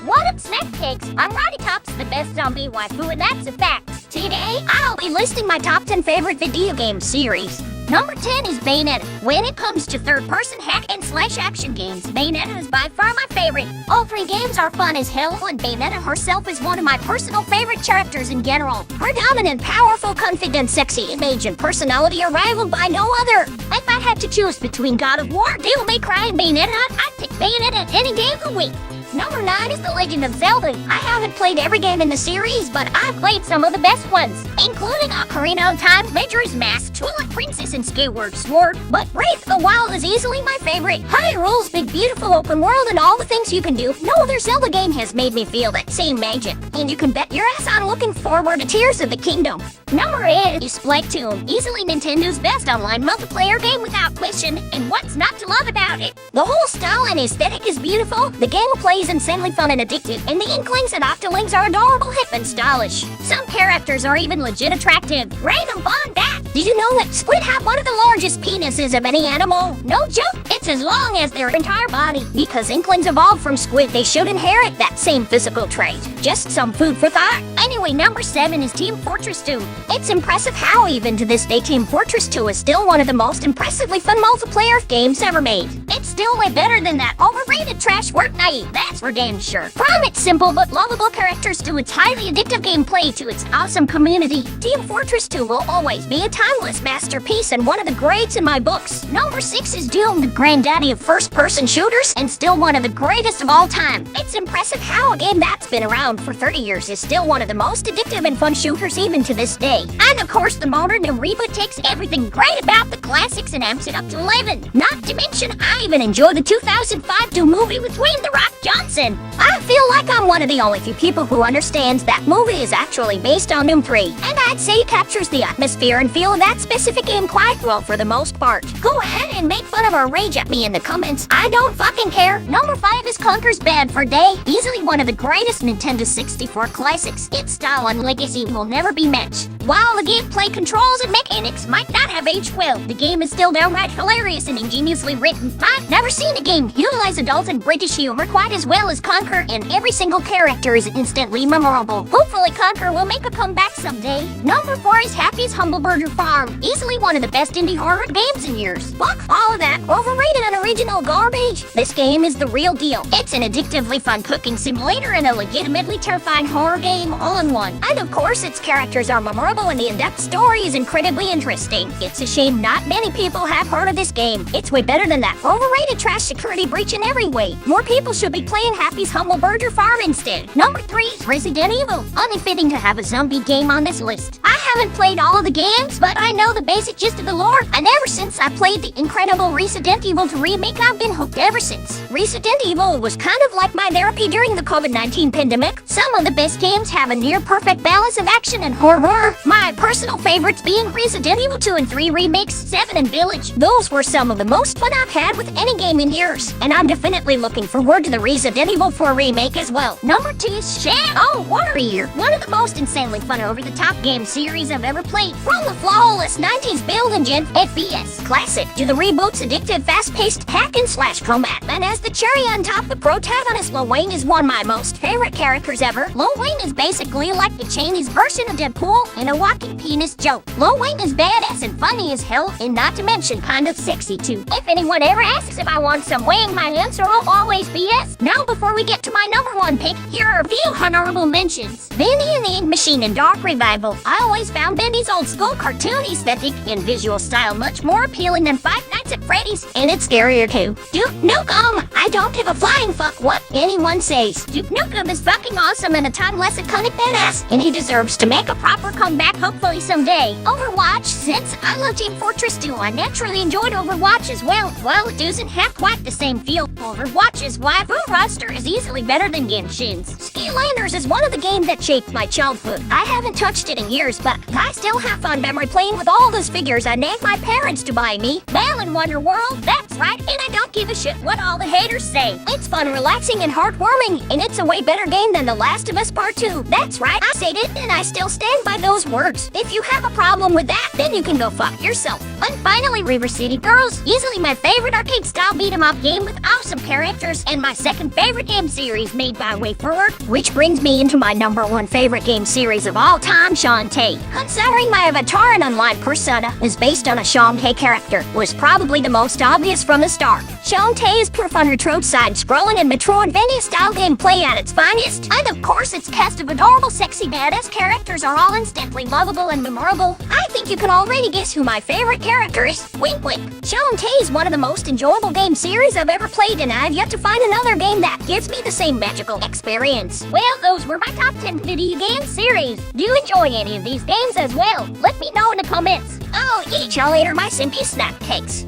What up, snack cakes? I'm Rottytops, the best zombie waifu, and that's a fact. Today, I'll be listing my top 10 favorite video game series. Number 10 is Bayonetta. When it comes to third-person hack and slash action games, Bayonetta is by far my favorite. All three games are fun as hell, and Bayonetta herself is one of my personal favorite characters in general. Her dominant, powerful, confident, sexy image and personality are rivaled by no other. If I had to choose between God of War, Devil May Cry, and Bayonetta, I'd pick Bayonetta any day of the week. Number 9 is The Legend of Zelda. I haven't played every game in the series, but I've played some of the best ones, including Ocarina of Time, Majora's Mask, Twilight Princess, and Skyward Sword. But Breath of the Wild is easily my favorite. Hyrule's big, beautiful open world and all the things you can do. No other Zelda game has made me feel that same magic. And you can bet your ass I'm looking forward to Tears of the Kingdom. Number 8 is Splatoon, easily Nintendo's best online multiplayer game without question, and what's not to love about it? The whole style and aesthetic is beautiful, the gameplay is insanely fun and addictive, and the Inklings and Octolings are adorable, hip, and stylish. Some characters are even legit attractive. Random fun that! Did you know that squid have one of the largest penises of any animal? No joke, it's as long as their entire body. Because Inklings evolved from squid, they should inherit that same physical trait. Just some food for thought. Anyway, number 7 is Team Fortress 2. It's impressive how even to this day Team Fortress 2 is still one of the most impressively fun multiplayer games ever made. It's still way better than that overrated trash Fortnite, that's for damn sure. From its simple but lovable characters to its highly addictive gameplay to its awesome community, Team Fortress 2 will always be a timeless masterpiece and one of the greats in my books. Number 6 is Doom, the granddaddy of first-person shooters and still one of the greatest of all time. It's impressive how a game that's been around for 30 years is still one of the most addictive and fun shooters even to this day. And of course, the modern new reboot takes everything great about the classics and amps it up to 11. Not to mention, I even enjoy the 2005 Doom movie with Dwayne "The Rock" Johnson. I feel like I'm one of the only few people who understands that movie is actually based on Doom 3, and I'd say it captures the atmosphere and feel of that specific game quite well for the most part. Go ahead and make fun of or rage at me in the comments. I don't fucking care. Number 5 is Conker's Bad Fur Day. Easily one of the greatest Nintendo 64 classics. Its style and legacy will never be matched. While the gameplay controls and mechanics might not have aged well, the game is still downright hilarious and ingeniously written. I've never seen a game utilize adult and British humor quite as well as Conker, and every single character is instantly memorable. Hopefully Conker will make a comeback someday. Number 4 is Happy's Humble Burger Farm. Easily one of the best indie horror games in years. Fuck all of that overrated and original garbage. This game is the real deal. It's an addictively fun cooking simulator and a legitimately terrifying horror game all in one. And of course, its characters are memorable and the in-depth story is incredibly interesting. It's a shame not many people have heard of this game. It's way better than that overrated trash security breach in every way. More people should be playing Happy's Humble Burger Farm instead. Number 3 is Resident Evil. Only fitting to have a zombie game on this list. I haven't played all of the games, but I know the basic gist of the lore, and ever since I played the incredible Resident Evil 2 remake, I've been hooked ever since. Resident Evil was kind of like my therapy during the COVID-19 pandemic. Some of the best games have a near-perfect balance of action and horror. My personal favorites being Resident Evil 2 and 3 remakes, 7 and Village. Those were some of the most fun I've had with any game in years, and I'm definitely looking forward to the Resident Evil 4 remake as well. Number 2 is Shadow Warrior, one of the most insanely fun over-the-top game series I've ever played. From the flawless 90s build engine FPS classic to the reboot's addictive fast-paced hack-and-slash combat, and as the cherry on top, the protagonist Lil Wayne is one of my most favorite characters ever. Lil Wayne is basically like the Chinese version of Deadpool and a walking penis joke. Lil Wayne is badass and funny as hell, and not to mention kind of sexy too. If anyone ever asks if I want some Wayne, my answer will always be yes. Now before we get to my number 1 pick, here are a few honorable mentions. Bendy and the Ink Machine and Dark Revival. I always found Bendy's old school cartoon aesthetic and visual style much more appealing than Five Nights at Freddy's, and it's scarier too. Duke Nukem! I don't give a flying fuck what anyone says. Duke Nukem is fucking awesome and a timeless iconic badass, and he deserves to make a proper comeback hopefully someday. Overwatch, since I love Team Fortress 2, I naturally enjoyed Overwatch as well. While it doesn't have quite the same feel, Overwatch's waifu roster is easily better than Genshin's. Skylanders is one of the games that shaped my childhood. I haven't touched it in years, but I still have fun memory playing with all those figures I named my parents to buy me. Belle in Wonder World, that's right, and I don't give a shit what all the haters say. It's fun, relaxing, and heartwarming, and it's a way better game than The Last of Us Part 2. That's right, I said it, and I still stand by those words. If you have a problem with that, then you can go fuck yourself. And finally, River City Girls, easily my favorite arcade-style beat-em-up game with awesome characters, and my second 2 favorite game series made by WayForward, which brings me into my number 1 favorite game series of all time, Shantae. Considering my avatar and online persona is based on a Shantae character, was probably the most obvious from the start. Shantae is proof on retro side-scrolling and Metroidvania-style gameplay at its finest, and of course its cast of adorable, sexy, badass characters are all instantly lovable and memorable. I think you can already guess who my favorite character is. Wink wink. Shantae is one of the most enjoyable game series I've ever played, and I've yet to find another game that gives me the same magical experience. Well, those were my top 10 video game series. Do you enjoy any of these games as well? Let me know in the comments. I'll eat y'all later, my simpy snack cakes.